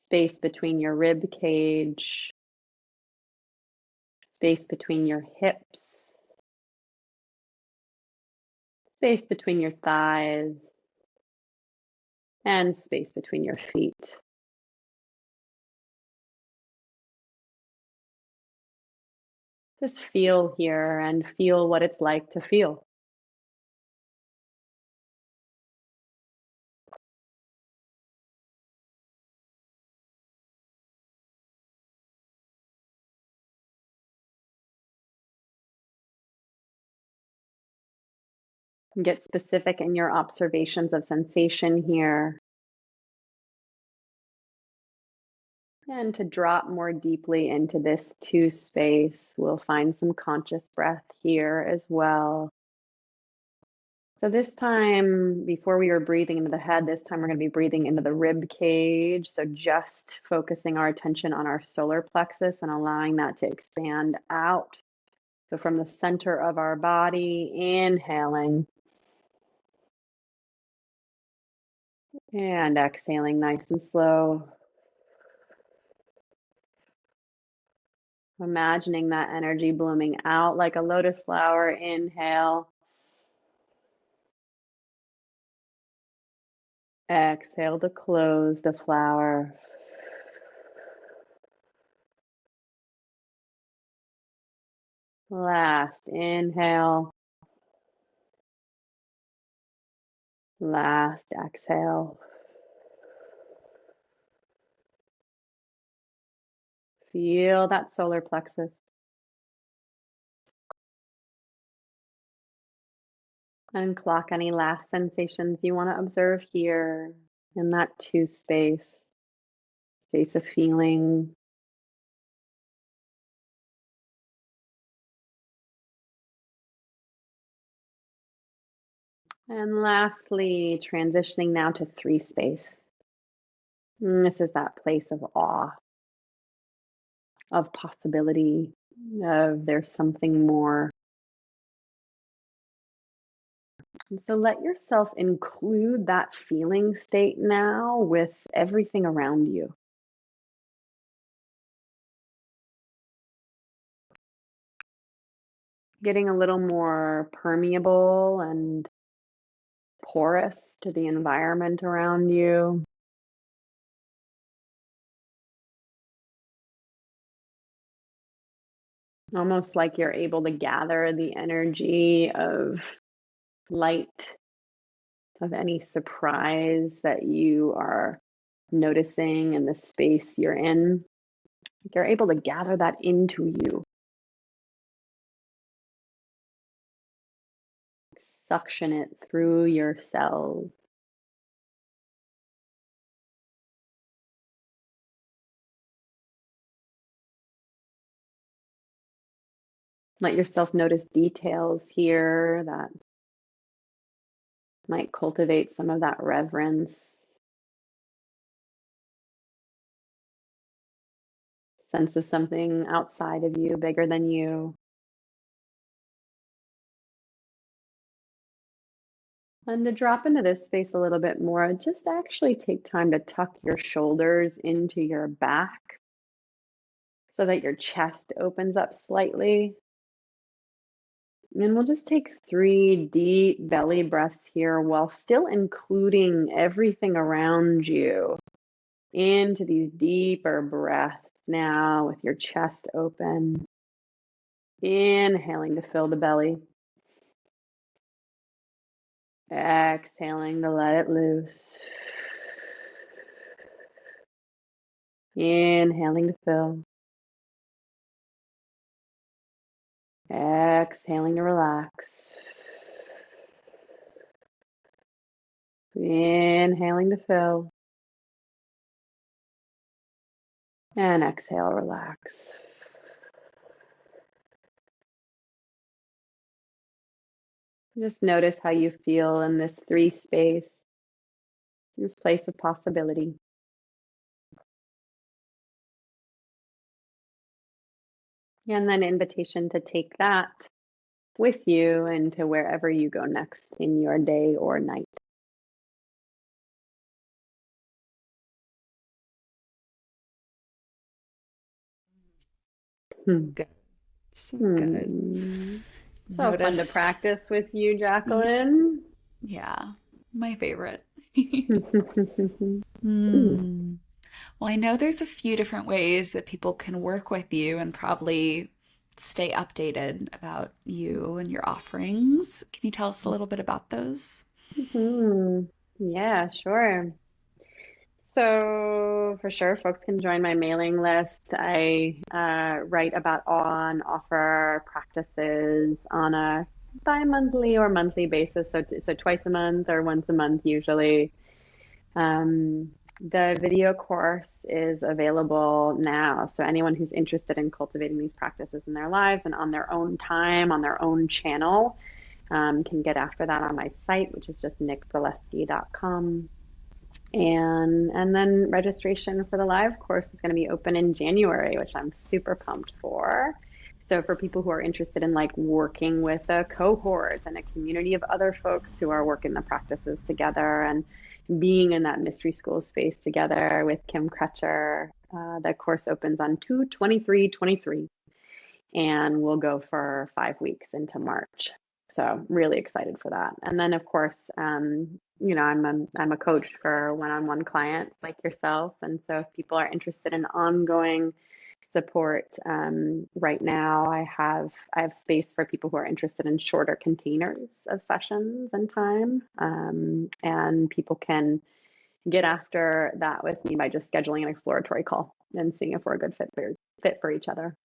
[SPEAKER 2] space between your rib cage, space between your hips, space between your thighs, and space between your feet. Just feel here and feel what it's like to feel. Get specific in your observations of sensation here. And to drop more deeply into this 2 space, we'll find some conscious breath here as well. So this time, before we were breathing into the head, this time we're going to be breathing into the rib cage. So just focusing our attention on our solar plexus and allowing that to expand out. So from the center of our body, inhaling and exhaling nice and slow. Imagining that energy blooming out like a lotus flower. Inhale. Exhale to close the flower. Last inhale. Last exhale. Feel that solar plexus. And clock any last sensations you want to observe here in that 2 space, space of feeling. And lastly, transitioning now to 3 space. And this is that place of awe, of possibility, of there's something more. And so let yourself include that feeling state now with everything around you. Getting a little more permeable and porous to the environment around you. Almost like you're able to gather the energy of light, of any surprise that you are noticing in the space you're in. You're able to gather that into you. Suction it through your cells. Let yourself notice details here that might cultivate some of that reverence. sense of something outside of you, bigger than you. And to drop into this space a little bit more, just actually take time to tuck your shoulders into your back so that your chest opens up slightly. And we'll just take 3 deep belly breaths here while still including everything around you into these deeper breaths now with your chest open. Inhaling to fill the belly. Exhaling to let it loose. Inhaling to fill. Exhaling to relax. Inhaling to fill. And exhale, relax. Just notice how you feel in this 3 space, this place of possibility. And then invitation to take that with you into wherever you go next in your day or night. Hmm.
[SPEAKER 1] Good. Good.
[SPEAKER 2] Hmm. So fun to
[SPEAKER 1] Noticed.
[SPEAKER 2] practice with you, Jaclyn.
[SPEAKER 1] Yeah, my favorite.
[SPEAKER 2] Hmm.
[SPEAKER 1] Hmm. Well, I know there's a few different ways that people can work with you and probably stay updated about you and your offerings. Can you tell us a little bit about those?
[SPEAKER 2] Yeah, sure. So for sure, folks can join my mailing list. I write about on offer practices on a bi-monthly or monthly basis. So twice a month or once a month usually. The video course is available now. So anyone who's interested in cultivating these practices in their lives and on their own time, on their own channel, can get after that on my site, which is just nickzaleski.com. And then registration for the live course is going to be open in January, which I'm super pumped for. So for people who are interested in like working with a cohort and a community of other folks who are working the practices together and being in that mystery school space together with Kim Crutcher, the course opens on 2/23/23 and we'll go for 5 weeks into March. So really excited for that. And then of course, I'm a coach for one-on-one clients like yourself, and so if people are interested in ongoing support, right now I have space for people who are interested in shorter containers of sessions and time, and people can get after that with me by just scheduling an exploratory call and seeing if we're a good fit for each other.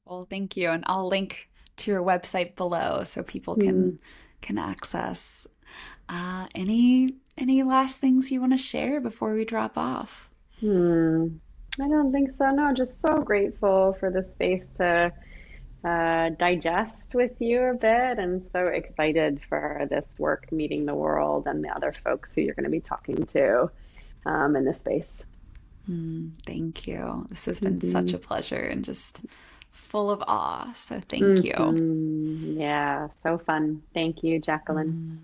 [SPEAKER 1] Well, thank you. And I'll link to your website below so people
[SPEAKER 2] Hmm.
[SPEAKER 1] can access. Any last things you want to share before we drop off?
[SPEAKER 2] Hmm. I don't think so. No, just so grateful for the space to digest with you a bit, and so excited for this work meeting the world and the other folks who you're going to be talking to in this space.
[SPEAKER 1] Thank you. This has been such
[SPEAKER 2] Hmm.
[SPEAKER 1] a pleasure and just full of awe. So thank you.
[SPEAKER 2] Yeah, so fun. Thank you, Jaclyn.